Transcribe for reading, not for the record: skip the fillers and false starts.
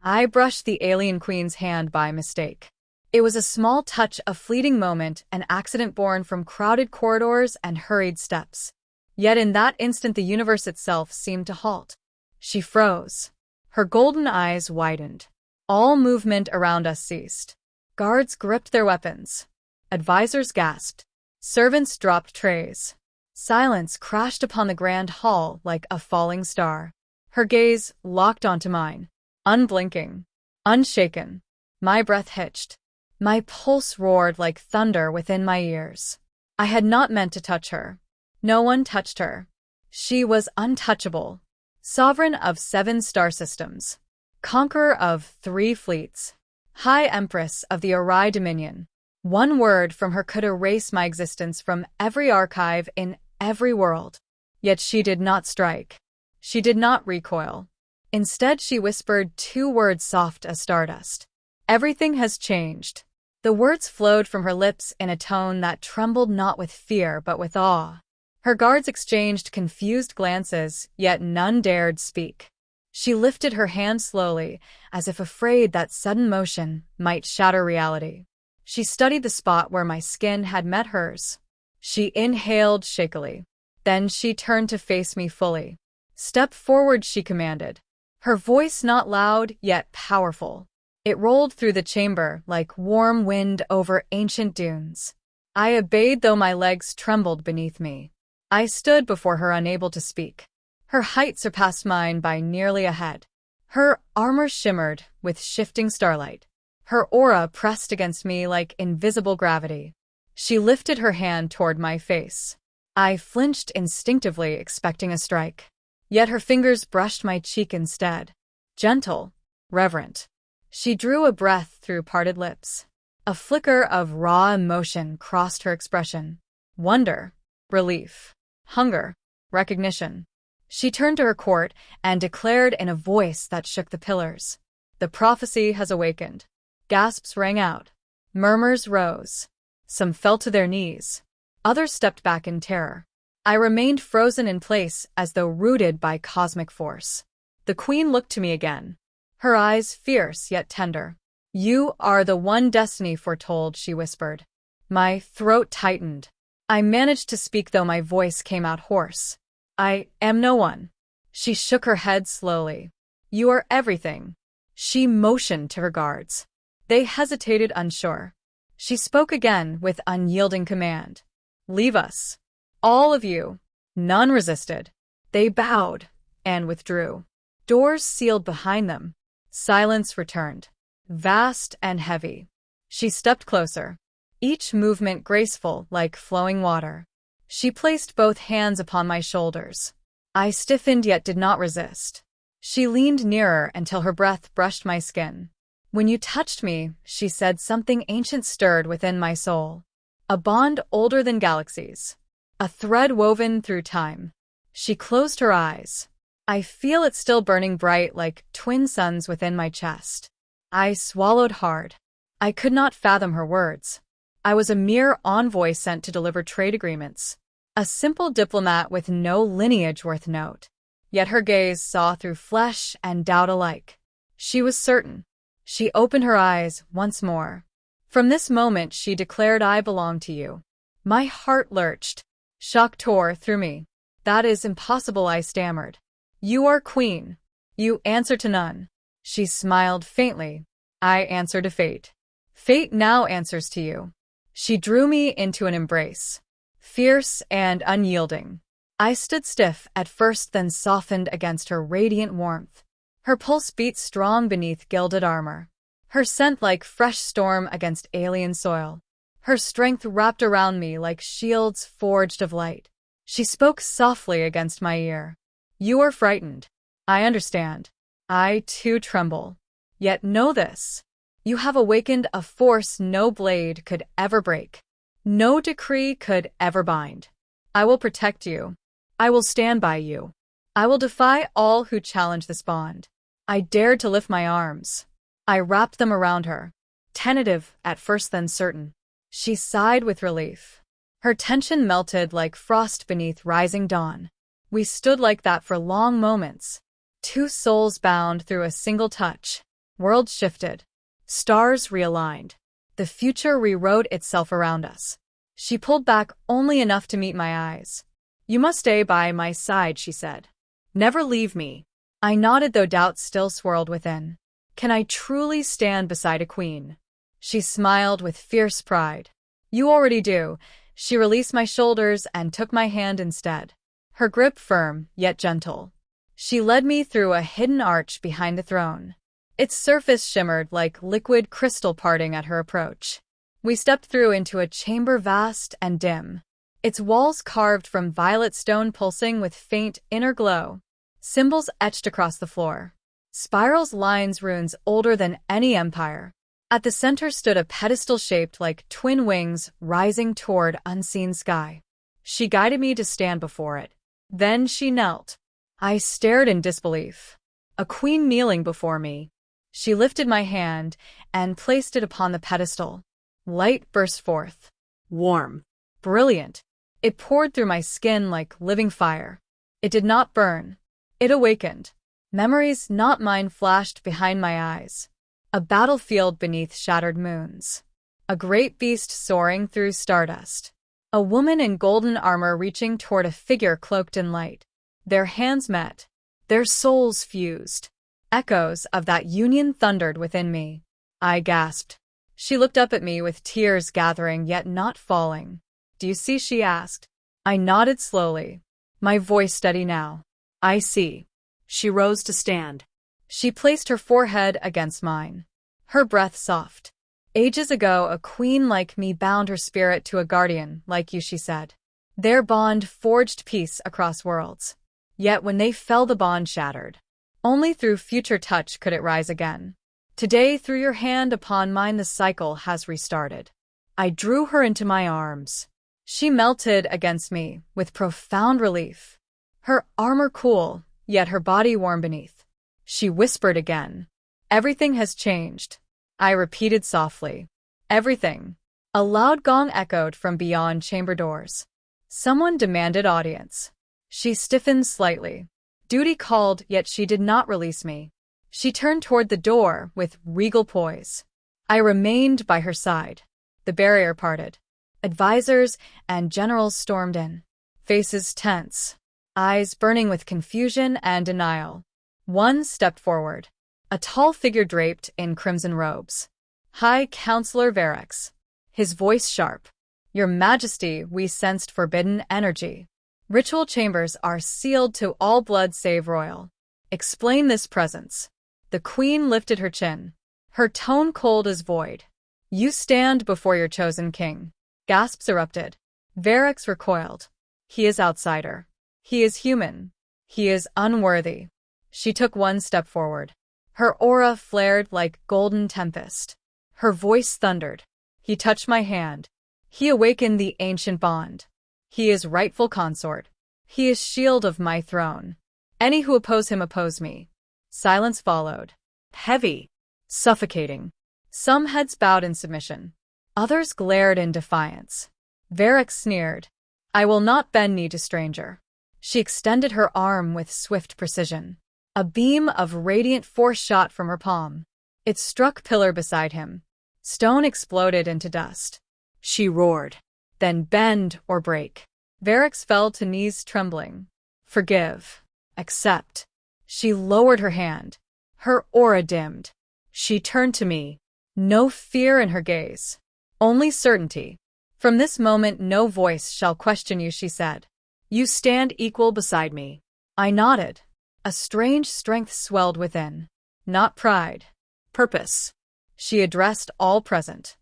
I brushed the alien queen's hand by mistake. It was a small touch, a fleeting moment, an accident born from crowded corridors and hurried steps. Yet in that instant the universe itself seemed to halt. She froze. Her golden eyes widened. All movement around us ceased. Guards gripped their weapons. Advisors gasped. Servants dropped trays. Silence crashed upon the grand hall like a falling star. Her gaze locked onto mine, unblinking, unshaken. My breath hitched. My pulse roared like thunder within my ears. I had not meant to touch her. No one touched her. She was untouchable. Sovereign of 7 star systems. Conqueror of 3 fleets. High Empress of the Arai Dominion. One word from her could erase my existence from every archive in every world. Yet she did not strike. She did not recoil. Instead, she whispered 2 words soft as stardust. Everything has changed. The words flowed from her lips in a tone that trembled not with fear but with awe. Her guards exchanged confused glances, yet none dared speak. She lifted her hand slowly, as if afraid that sudden motion might shatter reality. She studied the spot where my skin had met hers. She inhaled shakily. Then she turned to face me fully. "Step forward," she commanded. Her voice not loud, yet powerful. It rolled through the chamber like warm wind over ancient dunes. I obeyed, though my legs trembled beneath me. I stood before her, unable to speak. Her height surpassed mine by nearly a head. Her armor shimmered with shifting starlight. Her aura pressed against me like invisible gravity. She lifted her hand toward my face. I flinched instinctively, expecting a strike. Yet her fingers brushed my cheek instead. Gentle, reverent. She drew a breath through parted lips. A flicker of raw emotion crossed her expression. Wonder, relief, hunger, recognition. She turned to her court and declared in a voice that shook the pillars. "The prophecy has awakened." Gasps rang out. Murmurs rose. Some fell to their knees. Others stepped back in terror. I remained frozen in place as though rooted by cosmic force. The queen looked to me again. Her eyes fierce yet tender. "You are the one destiny foretold," she whispered. My throat tightened. I managed to speak, though my voice came out hoarse. "I am no one." She shook her head slowly. "You are everything." She motioned to her guards. They hesitated, unsure. She spoke again with unyielding command. "Leave us. All of you." None resisted. They bowed and withdrew. Doors sealed behind them. Silence returned, vast and heavy. She stepped closer, each movement graceful like flowing water. She placed both hands upon my shoulders. I stiffened yet did not resist. She leaned nearer until her breath brushed my skin. "When you touched me," she said, "something ancient stirred within my soul. A bond older than galaxies. A thread woven through time." She closed her eyes. I feel it still burning bright like twin suns within my chest. I swallowed hard. I could not fathom her words. I was a mere envoy sent to deliver trade agreements. A simple diplomat with no lineage worth note. Yet her gaze saw through flesh and doubt alike. She was certain. She opened her eyes once more. "From this moment," she declared, "I belong to you." My heart lurched. Shock tore through me. "That is impossible," I stammered. "You are queen. You answer to none." She smiled faintly. "I answer to fate. Fate now answers to you." She drew me into an embrace, fierce and unyielding. I stood stiff at first, then softened against her radiant warmth. Her pulse beat strong beneath gilded armor. Her scent like fresh storm against alien soil. Her strength wrapped around me like shields forged of light. She spoke softly against my ear. "You are frightened. I understand. I too tremble. Yet know this. You have awakened a force no blade could ever break. No decree could ever bind. I will protect you. I will stand by you. I will defy all who challenge this bond." I dared to lift my arms. I wrapped them around her. Tentative at first, then certain. She sighed with relief. Her tension melted like frost beneath rising dawn. We stood like that for long moments. 2 souls bound through a single touch. Worlds shifted. Stars realigned. The future rewrote itself around us. She pulled back only enough to meet my eyes. "You must stay by my side," she said. "Never leave me." I nodded, though doubt still swirled within. Can I truly stand beside a queen? She smiled with fierce pride. "You already do." She released my shoulders and took my hand instead. Her grip firm, yet gentle. She led me through a hidden arch behind the throne. Its surface shimmered like liquid crystal parting at her approach. We stepped through into a chamber vast and dim. Its walls carved from violet stone pulsing with faint inner glow. Symbols etched across the floor. Spirals, lines, runes older than any empire. At the center stood a pedestal shaped like twin wings rising toward unseen sky. She guided me to stand before it. Then she knelt. I stared in disbelief. A queen kneeling before me. She lifted my hand and placed it upon the pedestal. Light burst forth. Warm. Brilliant. It poured through my skin like living fire. It did not burn. It awakened. Memories not mine flashed behind my eyes. A battlefield beneath shattered moons. A great beast soaring through stardust. A woman in golden armor reaching toward a figure cloaked in light. Their hands met. Their souls fused. Echoes of that union thundered within me. I gasped. She looked up at me with tears gathering yet not falling. "Do you see?" she asked. I nodded slowly. My voice steady now. "I see." She rose to stand. She placed her forehead against mine. Her breath soft. "Ages ago, a queen like me bound her spirit to a guardian like you," she said. "Their bond forged peace across worlds. Yet when they fell, the bond shattered. Only through future touch could it rise again. Today, through your hand upon mine, the cycle has restarted." I drew her into my arms. She melted against me with profound relief. Her armor cool, yet her body warm beneath. She whispered again. "Everything has changed." I repeated softly. "Everything." A loud gong echoed from beyond chamber doors. Someone demanded audience. She stiffened slightly. Duty called, yet she did not release me. She turned toward the door with regal poise. I remained by her side. The barrier parted. Advisors and generals stormed in. Faces tense. Eyes burning with confusion and denial. One stepped forward. A tall figure draped in crimson robes. High Counselor Verex. His voice sharp. "Your Majesty," we sensed forbidden energy. "Ritual chambers are sealed to all blood save royal. Explain this presence." The queen lifted her chin. Her tone cold as void. "You stand before your chosen king." Gasps erupted. Verex recoiled. "He is outsider. He is human. He is unworthy." She took one step forward. Her aura flared like golden tempest. Her voice thundered. "He touched my hand. He awakened the ancient bond. He is rightful consort. He is shield of my throne. Any who oppose him oppose me." Silence followed. Heavy. Suffocating. Some heads bowed in submission. Others glared in defiance. Verex sneered. "I will not bend knee to stranger." She extended her arm with swift precision. A beam of radiant force shot from her palm. It struck pillar beside him. Stone exploded into dust. She roared. "Then bend or break." Verex fell to knees trembling. "Forgive. Accept." She lowered her hand. Her aura dimmed. She turned to me. No fear in her gaze. Only certainty. "From this moment no voice shall question you," she said. "You stand equal beside me." I nodded. A strange strength swelled within. Not pride. Purpose. She addressed all present.